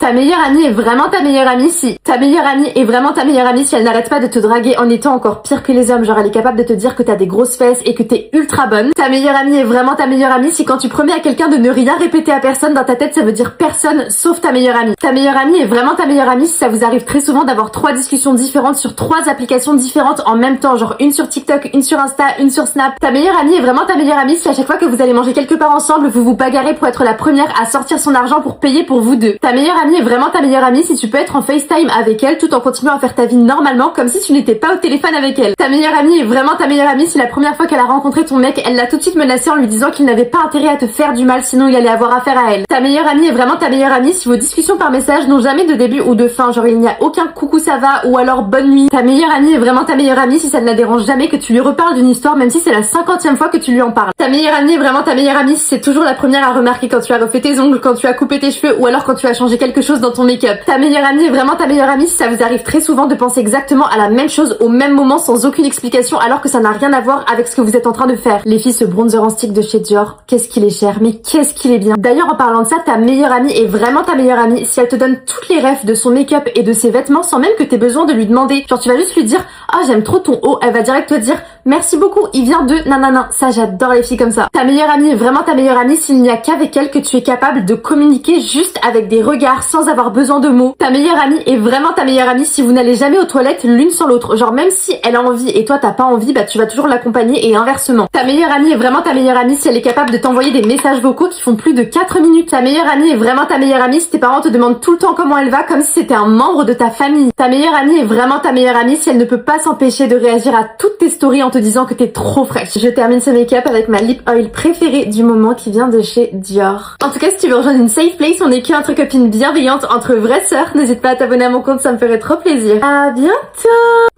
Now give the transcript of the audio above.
Ta meilleure amie est vraiment ta meilleure amie si ta meilleure amie est vraiment ta meilleure amie si elle n'arrête pas de te draguer en étant encore pire que les hommes, genre elle est capable de te dire que t'as des grosses fesses et que t'es ultra bonne. Ta meilleure amie est vraiment ta meilleure amie si quand tu promets à quelqu'un de ne rien répéter à personne, dans ta tête ça veut dire personne sauf ta meilleure amie. Ta meilleure amie est vraiment ta meilleure amie si ça vous arrive très souvent d'avoir 3 discussions différentes sur 3 applications différentes en même temps, genre une sur TikTok, une sur Insta, une sur Snap. Ta meilleure amie est vraiment ta meilleure amie si à chaque fois que vous allez manger quelque part ensemble, vous vous bagarrez pour être la première à sortir son argent pour payer pour vous deux. Ta meilleure amie est vraiment ta meilleure amie si tu peux être en FaceTime avec elle tout en continuant à faire ta vie normalement comme si tu n'étais pas au téléphone avec elle. Ta meilleure amie est vraiment ta meilleure amie si la première fois qu'elle a rencontré ton mec, elle l'a tout de suite menacé en lui disant qu'il n'avait pas intérêt à te faire du mal sinon il allait avoir affaire à elle. Ta meilleure amie est vraiment ta meilleure amie si vos discussions par message n'ont jamais de début ou de fin, genre il n'y a aucun coucou ça va ou alors bonne nuit. Ta meilleure amie est vraiment ta meilleure amie si ça ne la dérange jamais que tu lui reparles d'une histoire même si c'est la 50e fois que tu lui en parles. Ta meilleure amie est vraiment ta meilleure amie si c'est toujours la première à remarquer quand tu as refait tes ongles, quand tu as coupé tes cheveux ou alors quand tu as changé quelque chose dans ton make-up. Ta meilleure amie est vraiment ta meilleure amie si ça vous arrive très souvent de penser exactement à la même chose au même moment sans aucune explication alors que ça n'a rien à voir avec ce que vous êtes en train de faire. Les filles, ce bronzer en stick de chez Dior, qu'est-ce qu'il est cher, mais qu'est-ce qu'il est bien. D'ailleurs en parlant de ça, ta meilleure amie est vraiment ta meilleure amie si elle te donne toutes les refs de son make-up et de ses vêtements sans même que t'aies besoin de lui demander. Genre tu vas juste lui dire ah j'aime trop ton haut, elle va direct te dire merci beaucoup, il vient de nanana. Ça j'adore les filles comme ça. Ta meilleure amie est vraiment ta meilleure amie s'il n'y a qu'avec elle que tu es capable de communiquer juste avec des regards sans avoir besoin de mots. Ta meilleure amie est vraiment ta meilleure amie si vous n'allez jamais aux toilettes l'une sans l'autre. Genre même si elle a envie et toi t'as pas envie, bah tu vas toujours l'accompagner et inversement. Ta meilleure amie est vraiment ta meilleure amie si elle est capable de t'envoyer des messages vocaux qui font plus de 4 minutes. Ta meilleure amie est vraiment ta meilleure amie si tes parents te demandent tout le temps comment elle va comme si c'était un membre de ta famille. Ta meilleure amie est vraiment ta meilleure amie si elle ne peut pas s'empêcher de réagir à toutes tes stories en te disant que t'es trop fraîche. Je termine ce make-up avec ma lip oil préférée du moment qui vient de chez Dior. En tout cas, si tu veux rejoindre une safe place, on est que entre copines bienveillantes, entre vraies sœurs, n'hésite pas à t'abonner à mon compte, ça me ferait trop plaisir. À bientôt!